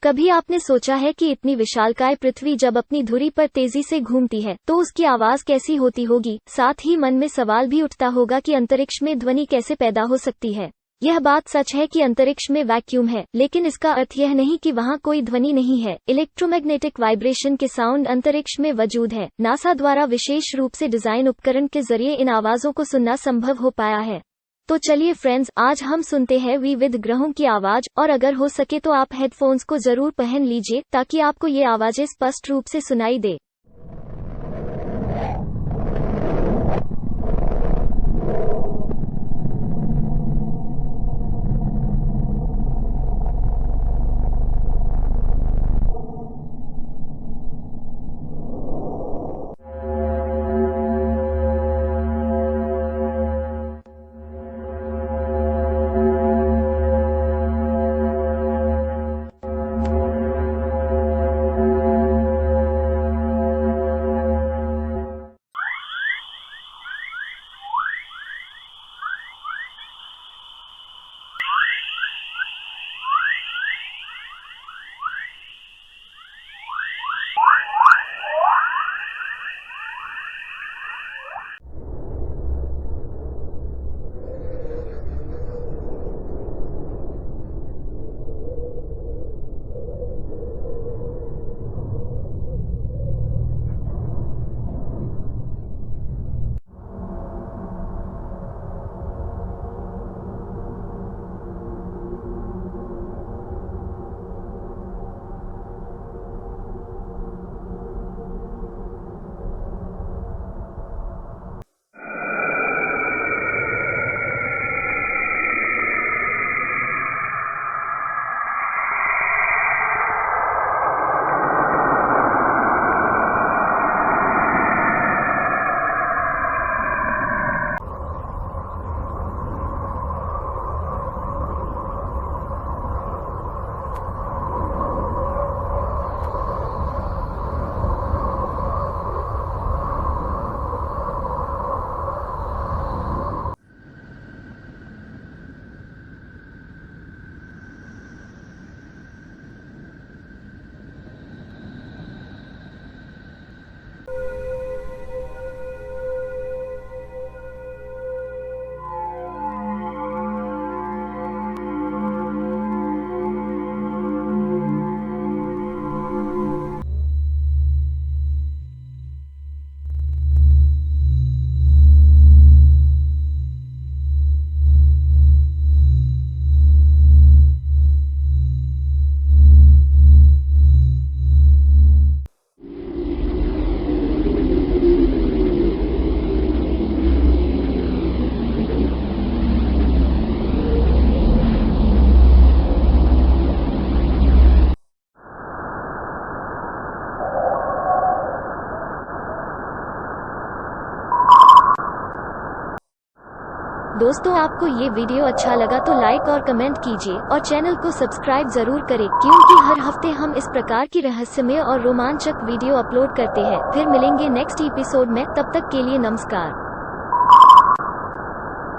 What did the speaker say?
कभी आपने सोचा है कि इतनी विशालकाय पृथ्वी जब अपनी धुरी पर तेजी से घूमती है तो उसकी आवाज कैसी होती होगी। साथ ही मन में सवाल भी उठता होगा कि अंतरिक्ष में ध्वनि कैसे पैदा हो सकती है। यह बात सच है कि अंतरिक्ष में वैक्यूम है, लेकिन इसका अर्थ यह नहीं कि वहाँ कोई ध्वनि नहीं है। इलेक्ट्रोमैग्नेटिक वाइब्रेशन के साउंड अंतरिक्ष में मौजूद है। नासा द्वारा विशेष रूप से डिजाइन उपकरण के जरिए इन आवाजों को सुनना संभव हो पाया है। तो चलिए फ्रेंड्स, आज हम सुनते हैं विविध ग्रहों की आवाज, और अगर हो सके तो आप हेडफोन्स को जरूर पहन लीजिए ताकि आपको ये आवाजें स्पष्ट रूप से सुनाई दे। दोस्तों, आपको ये वीडियो अच्छा लगा तो लाइक और कमेंट कीजिए और चैनल को सब्सक्राइब जरूर करें, क्योंकि हर हफ्ते हम इस प्रकार की रहस्यमय और रोमांचक वीडियो अपलोड करते हैं। फिर मिलेंगे नेक्स्ट एपिसोड में, तब तक के लिए नमस्कार।